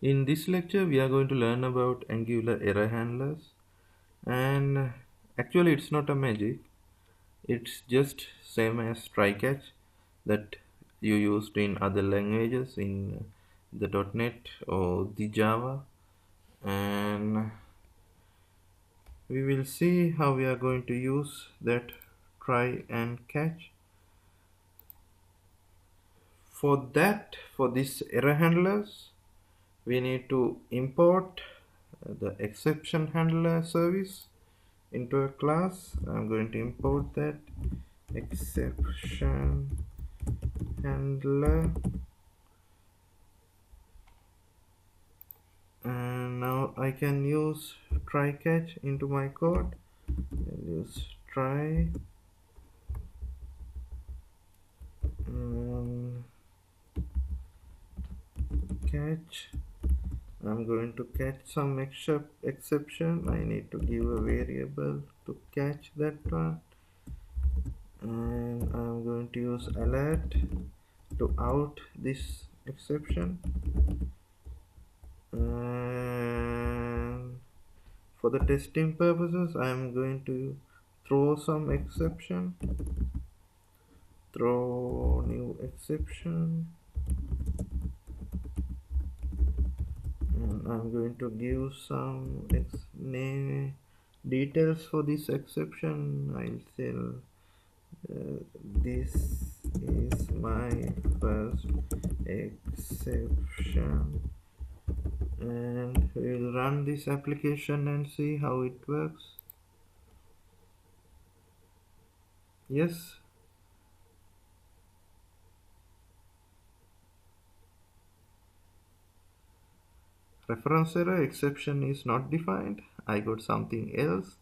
In this lecture, we are going to learn about Angular error handlers, and actually, it's not a magic. It's just same as try catch that you used in other languages in the .NET or the Java, and we will see how we are going to use that try and catch. For this error handlers, we need to import the exception handler service into a class. I'm going to import that exception handler, and now I can use try catch into my code. I'll use try catch. I'm going to catch some exception. I need to give a variable to catch that one, and I'm going to use alert to out this exception. And for the testing purposes, I'm going to throw some exception, throw new exception, and I'm going to give some name details for this exception. I'll tell this is my first exception, and we'll run this application and see how it works. Yes, reference error exception is not defined. I got something else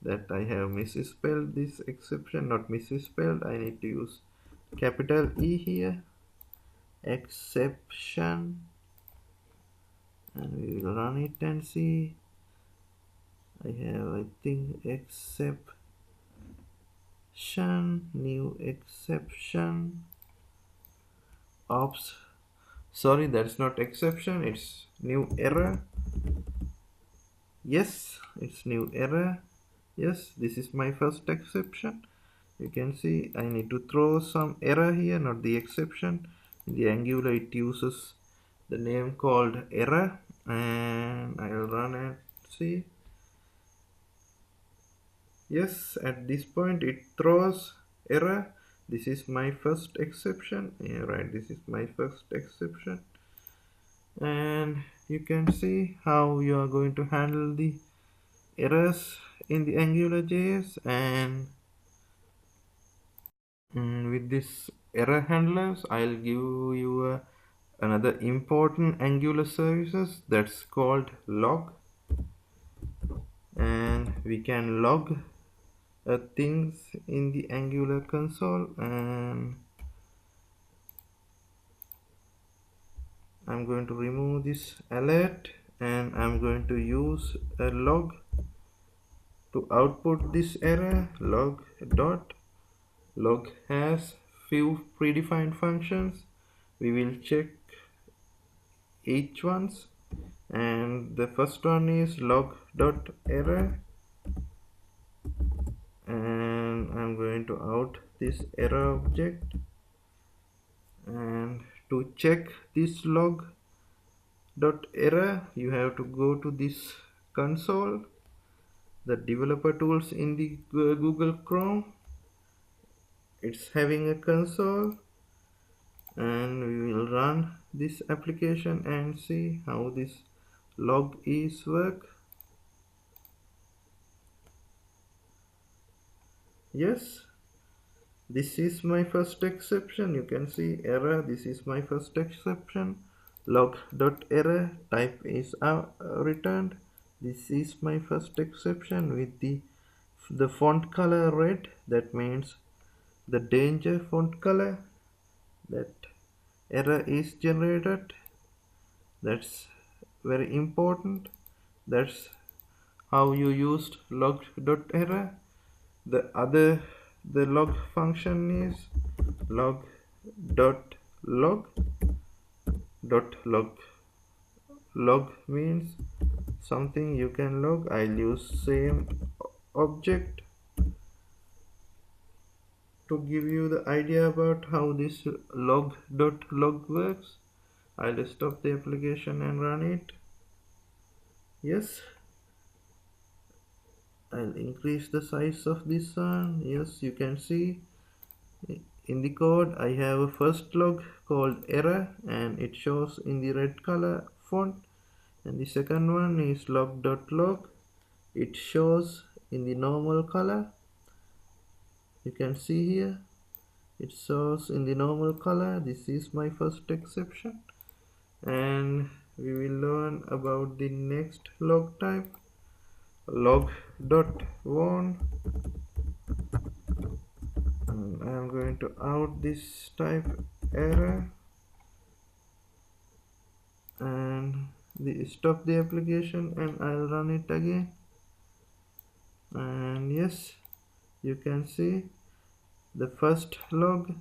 that I have misspelled this exception, not misspelled. I need to use capital E here, exception, and we will run it and see. I have, I think, exception, new exception. Oops, sorry, that's not exception, it's new error. Yes, it's new error. Yes, this is my first exception. You can see I need to throw some error here, not the exception. In the Angular, it uses the name called error, and I'll run and see. Yes, at this point it throws error. This is my first exception. Yeah, right, this is my first exception. And you can see how you are going to handle the errors in the AngularJS. And with this error handlers, I'll give you another important Angular services that's called log, and we can log things in the Angular console. And I'm going to remove this alert, and I'm going to use a log to output this error. Log has few predefined functions. We will check each ones, and the first one is log.error, and I'm going to out this error object. And to check this log.error, you have to go to this console, the developer tools in the Google Chrome. It's having a console, and we will run this application and see how this log is work. Yes, this is my first exception. You can see error. This is my first exception. Log.error type is returned. This is my first exception with the font color red. That means the danger font color, that error is generated. That's very important. That's how you used log.error. The log function is log.log log means something you can log. I'll use same object to give you the idea about how this log.log works. I'll stop the application and run it. Yes, I'll increase the size of this one. Yes, you can see in the code I have a first log called error and it shows in the red color font, and the second one is log.log. It shows in the normal color. You can see here it shows in the normal color. This is my first exception, and we will learn about the next log type, log.warn. I am going to out this type error and stop the application, and I'll run it again. And yes, you can see the first log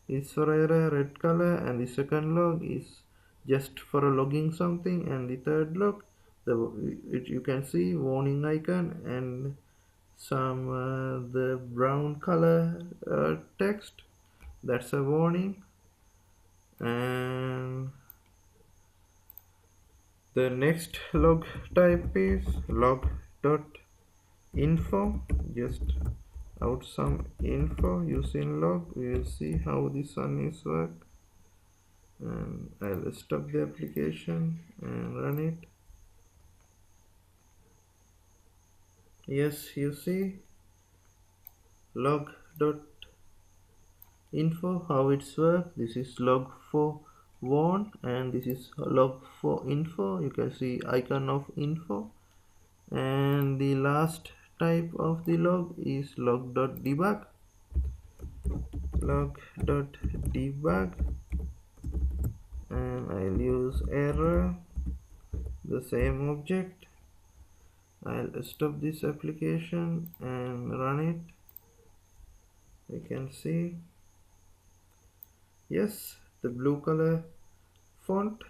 is for error, red color, and the second log is just for logging something, and the third log, you can see warning icon and some the brown color text, that's a warning. And the next log type is log.info. Just out some info using log. We will see how this one is work, and I'll stop the application and run it. Yes, you see log.info how it's work. This is log for warn and this is log for info. You can see icon of info, and the last type of the log is log.debug. Log.debug, and I'll use error, the same object. I'll stop this application and run it. You can see, yes, the blue color font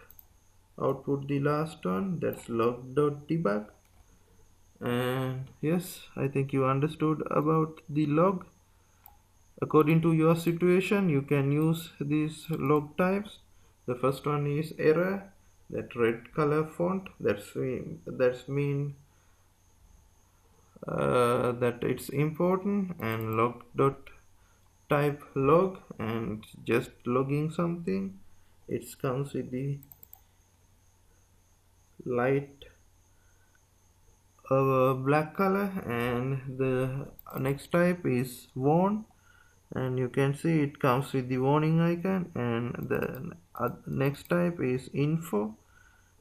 output the last one, that's log.debug. And yes, I think you understood about the log. According to your situation, you can use these log types. The first one is error, that red color font, that's mean that it's important, and log.type log, and just logging something. It comes with the light black color, and the next type is warn, and you can see it comes with the warning icon. And the next type is info.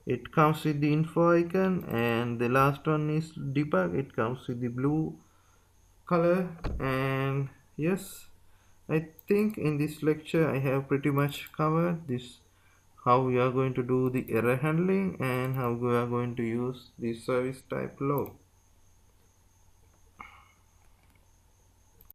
It comes with the info icon, and the last one is debug. It comes with the blue color. And yes, I think in this lecture I have pretty much covered this, how we are going to do the error handling and how we are going to use the service type log.